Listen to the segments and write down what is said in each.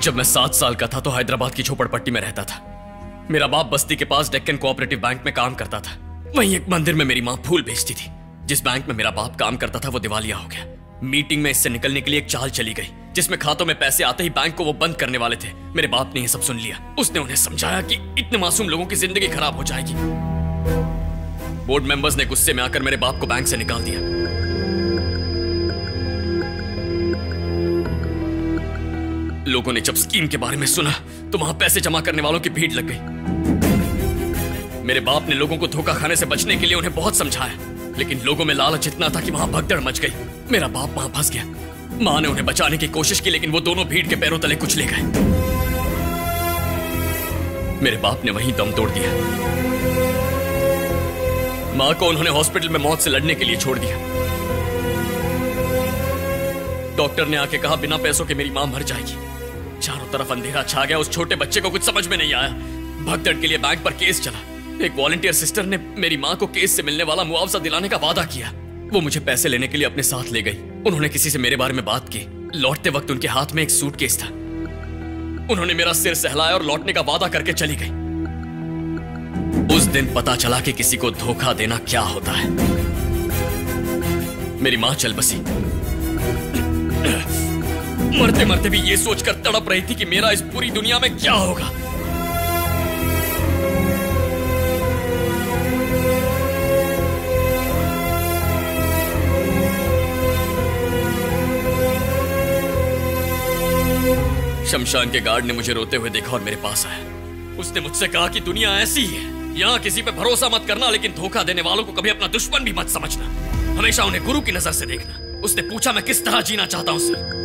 जब मैं 7 साल का था तो हैदराबाद की झोपड़पट्टी में रहता था। मेरा बाप बस्ती के पास डेक्कन कोऑपरेटिव बैंक में काम करता था। वहीं एक मंदिर में मेरी माँ फूल बेचती थी। जिस बैंक में मेरा बाप काम करता था वो दिवालिया हो गया। मीटिंग में इससे निकलने के लिए एक चाल चली गई जिसमें खातों में पैसे आते ही बैंक को वो बंद करने वाले थे। मेरे बाप ने ये सब सुन लिया। उसने उन्हें समझाया कि इतने मासूम लोगों की जिंदगी खराब हो जाएगी। बोर्ड मेंबर्स ने गुस्से में आकर मेरे बाप को बैंक से निकाल दिया। लोगों ने जब स्कीम के बारे में सुना तो वहां पैसे जमा करने वालों की भीड़ लग गई। मेरे बाप ने लोगों को धोखा खाने से बचने के लिए उन्हें बहुत समझाया, लेकिन लोगों में लालच इतना था कि वहां भगदड़ मच गई। मेरा बाप वहां फंस गया। मां ने उन्हें बचाने की कोशिश की, लेकिन वो दोनों भीड़ के पैरों तले कुचले गए। मेरे बाप ने वहीं दम तोड़ दिया। मां को उन्होंने हॉस्पिटल में मौत से लड़ने के लिए छोड़ दिया। डॉक्टर ने आके कहा बिना पैसों के मेरी मां मर जाएगी। चारों तरफ अंधेरा छा गया। उस छोटे बच्चे को कुछ समझ में नहीं आया। भगदड़ के लिए बैंक पर केस चला। एक वॉलंटियर सिस्टर ने मेरी मां को केस से मिलने वाला मुआवजा दिलाने का वादा किया। वो मुझे पैसे लेने के लिए अपने साथ ले गई। उन्होंने किसी से मेरे बारे में बात की। लौटते वक्त उनके हाथ में एक सूटकेस था। उन्होंने मेरा सिर सहलाया और लौटने का वादा करके चली गई। उस दिन पता चला कि किसी को धोखा देना क्या होता है। मेरी मां चल बसी। मरते मरते भी ये सोचकर तड़प रही थी कि मेरा इस पूरी दुनिया में क्या होगा। शमशान के गार्ड ने मुझे रोते हुए देखा और मेरे पास आया। उसने मुझसे कहा कि दुनिया ऐसी ही है, यहाँ किसी पे भरोसा मत करना, लेकिन धोखा देने वालों को कभी अपना दुश्मन भी मत समझना। हमेशा उन्हें गुरु की नजर से देखना। उसने पूछा मैं किस तरह जीना चाहता हूं सर।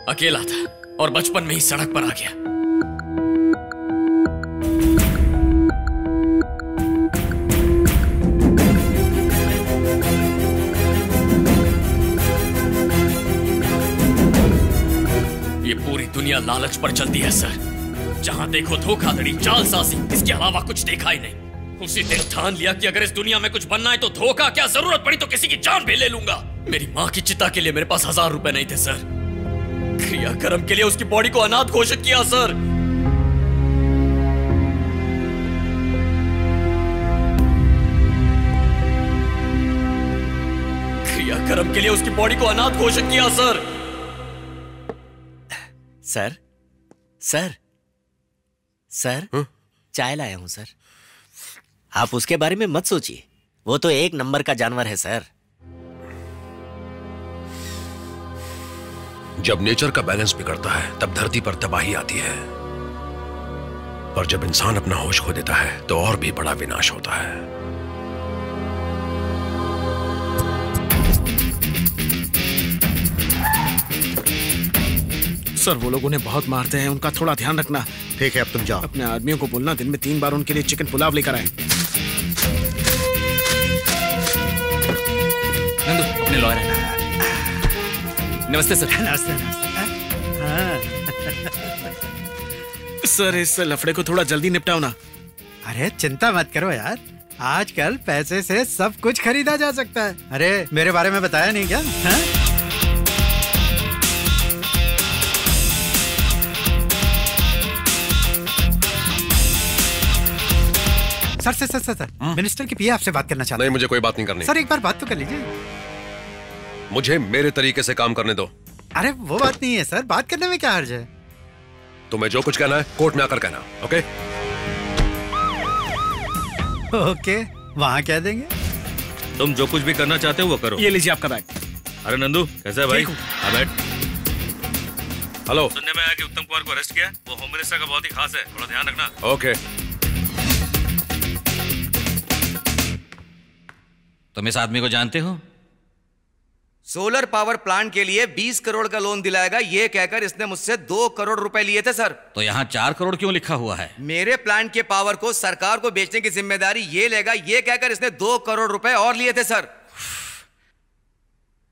अकेला था और बचपन में ही सड़क पर आ गया। ये पूरी दुनिया लालच पर चलती है सर। जहां देखो धोखाधड़ी, जालसाजी, इसके अलावा कुछ देखा ही नहीं। उसी दिन ठान लिया कि अगर इस दुनिया में कुछ बनना है तो धोखा क्या, जरूरत पड़ी तो किसी की जान भी ले लूंगा। मेरी माँ की चिता के लिए मेरे पास 1000 रुपए नहीं थे सर। क्रियाक्रम के लिए उसकी बॉडी को अनाथ घोषित किया सर। क्रियाक्रम के लिए उसकी बॉडी को अनाथ घोषित किया सर। सर सर सर चाय लाया हूं सर। आप उसके बारे में मत सोचिए, वो तो 1 नंबर का जानवर है सर। जब नेचर का बैलेंस बिगड़ता है तब धरती पर तबाही आती है, पर जब इंसान अपना होश खो देता है तो और भी बड़ा विनाश होता है। सर वो लोग उन्हें बहुत मारते हैं, उनका थोड़ा ध्यान रखना। ठीक है, अब तुम जाओ। अपने आदमियों को बोलना दिन में 3 बार उनके लिए चिकन पुलाव लेकर आए। नंदू अपने लॉयर है। नमस्ते सर। नमस्ते सर इस लफड़े को थोड़ा जल्दी निपटाओ ना। अरे चिंता मत करो यार, आजकल पैसे से सब कुछ खरीदा जा सकता है। अरे मेरे बारे में बताया नहीं क्या? हा? सर मिनिस्टर की पीए आपसे बात करना चाहता हूं। नहीं, मुझे कोई बात नहीं करनी। सर एक बार बात तो कर लीजिए। मुझे मेरे तरीके से काम करने दो। अरे वो बात नहीं है सर, बात करने में क्या हर्ज है? तुम्हें जो कुछ कहना है कोर्ट में आकर कहना। ओके ओके, वहां कह देंगे। तुम जो कुछ भी करना चाहते हो वो करो। ये लीजिए आपका बैग। अरे नंदू कैसा है भाई? हाँ बैठ। हेलो। सुनने में आया कि उत्तम कुमार को अरेस्ट किया। वो होम मिनिस्टर का बहुत ही खास है, थोड़ा ध्यान रखना। ओके। तुम इस आदमी को जानते हो? सोलर पावर प्लांट के लिए 20 करोड़ का लोन दिलाएगा ये कहकर इसने मुझसे 2 करोड़ रुपए लिए थे सर। तो यहाँ 4 करोड़ क्यों लिखा हुआ है? मेरे प्लांट के पावर को सरकार को बेचने की जिम्मेदारी ये लेगा ये कहकर इसने 2 करोड़ रुपए और लिए थे सर।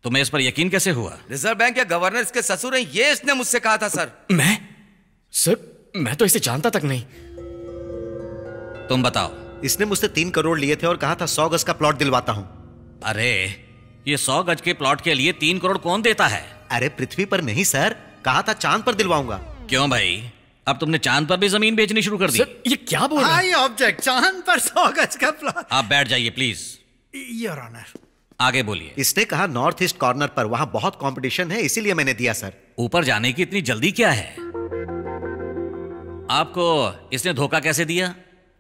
तुम्हें इस पर यकीन कैसे हुआ? रिजर्व बैंक के गवर्नर इसके ससुर हैं, ये इसने मुझसे कहा था सर। मैं तो इसे जानता तक नहीं। तुम बताओ। इसने मुझसे 3 करोड़ लिए थे और कहा था 100 गज का प्लॉट दिलवाता हूं। अरे ये 100 गज के प्लॉट के लिए 3 करोड़ कौन देता है? अरे पृथ्वी पर नहीं सर, कहा था चांद पर दिलवाऊंगा। क्यों भाई, अब तुमने चांद पर भी जमीन बेचनी शुरू कर दी? सर ये क्या बोल रहे हैं? आई ऑब्जेक्ट, चांद पर 100 गज का प्लॉट। आप बैठ जाइए प्लीज। Your honour. आगे बोलिए। इसने कहा नॉर्थ ईस्ट कॉर्नर पर, वहां बहुत कंपटीशन है, इसीलिए मैंने दिया सर। ऊपर जाने की इतनी जल्दी क्या है? आपको इसने धोखा कैसे दिया?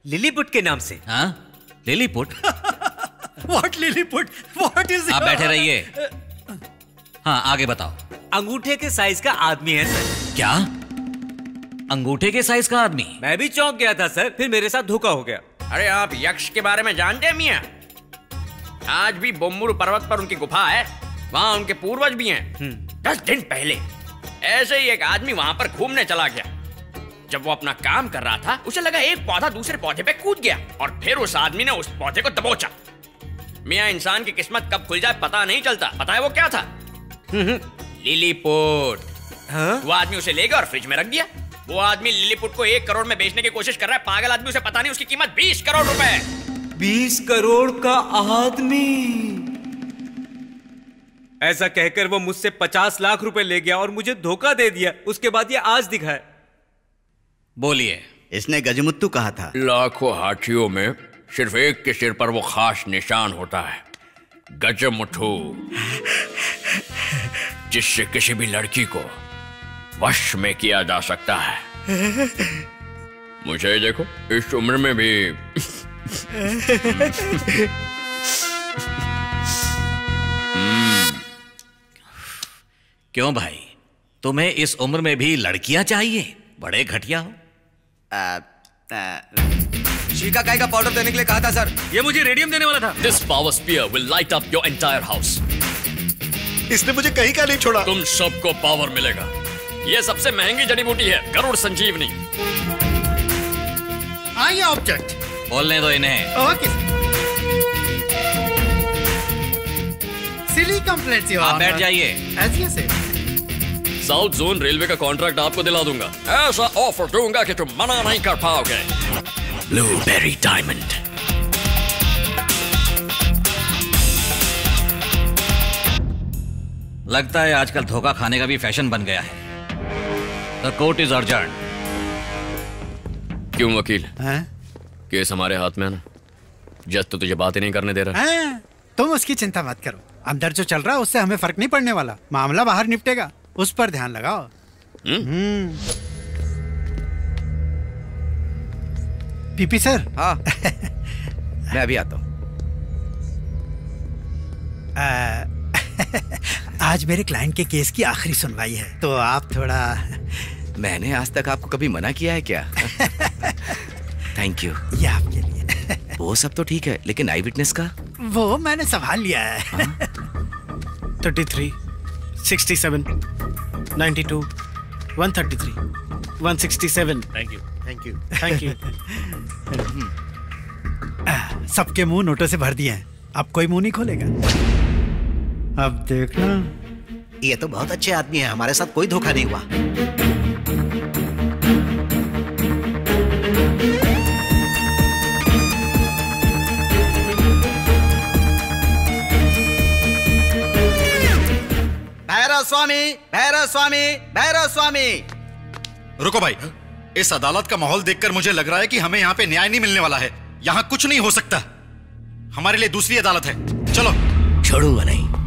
लिलीपुट के नाम से। हाँ, Lilliput? What Lilliput? What is? आप बैठे रहिए। हाँ, आगे बताओ। अंगूठे के साइज का आदमी है सर। क्या? अंगूठे के साइज का आदमी? मैं भी चौंक गया था सर, फिर मेरे साथ धोखा हो गया। अरे आप यक्ष के बारे में जानते हैं मियां? आज भी बोम्मुर पर्वत पर उनकी गुफा है, वहां उनके पूर्वज भी हैं। 10 दिन पहले ऐसे ही एक आदमी वहां पर घूमने चला गया। जब वो अपना काम कर रहा था, उसे लगा एक पौधा दूसरे पौधे पे कूद गया और फिर उस आदमी ने उस पौधे को दबोचा। मियां, इंसान की किस्मत कब खुल जाए पता नहीं चलता। पता है वो क्या था? लिलीपुट। वो आदमी उसे ले गया और फ्रिज में रख दिया। वो आदमी लिलीपुट को 1 करोड़ में बेचने की कोशिश कर रहा है। पागल आदमी, उसे पता नहीं उसकी कीमत 20 करोड़ रुपए है। 20 करोड़ का आदमी। ऐसा कहकर वो मुझसे 50 लाख रुपए ले गया और मुझे धोखा दे दिया। उसके बाद ये आज दिखा है। बोलिए। इसने गजमुत्तू कहा था। लाखों हाथियों में सिर्फ एक के सिर पर वो खास निशान होता है, गजमुट्ठू, जिससे किसी भी लड़की को वश में किया जा सकता है। मुझे देखो, इस उम्र में भी क्यों भाई, तुम्हें इस उम्र में भी लड़कियां चाहिए? बड़े घटिया हो। शीका काय का पाउडर देने के लिए कहा था सर। ये मुझे रेडियम देने वाला था। This power spear will light up your entire house. इसने मुझे कहीं का नहीं छोड़ा। तुम सबको पावर मिलेगा। ये सबसे महंगी जड़ी बूटी है, गरुड़ संजीवनी। I object. बोलने दो इन्हें। Okay. Silly complaints your honour. आप बैठ जाइए। As you say. South zone railway का कॉन्ट्रैक्ट आपको दिला दूंगा। ऐसा ऑफर दूंगा कि तुम मना नहीं कर पाओगे। Blueberry diamond. लगता है आजकल धोखा खाने का भी फैशन बन गया है। The court is urgent. क्यों वकील? हैं? केस हमारे हाथ में है ना। जज तो तुझे बात ही नहीं करने दे रहा। हैं? तुम उसकी चिंता मत करो। अंदर जो चल रहा है उससे हमें फर्क नहीं पड़ने वाला। मामला बाहर निपटेगा, उस पर ध्यान लगाओ। PP sir. हाँ। मैं अभी आता हूँ। आज मेरे क्लाइंट के केस की आखिरी सुनवाई है, तो आप थोड़ा। मैंने आज तक आपको कभी मना किया है क्या? Thank you. ये आपके लिए। वो सब तो ठीक है, लेकिन आई विटनेस का? वो मैंने संभाल लिया है। 33, 67, 92, 133, 167। Thank you. Thank you. Thank you. सबके मुंह नोटों से भर दिए हैं, अब कोई मुंह नहीं खोलेगा। अब देखना। ये तो बहुत अच्छे आदमी है, हमारे साथ कोई धोखा नहीं हुआ। भैरव स्वामी, भैरव स्वामी, भैरव स्वामी। रुको भाई, इस अदालत का माहौल देखकर मुझे लग रहा है कि हमें यहाँ पे न्याय नहीं मिलने वाला है। यहाँ कुछ नहीं हो सकता। हमारे लिए दूसरी अदालत है, चलो। छोड़ूंगा नहीं।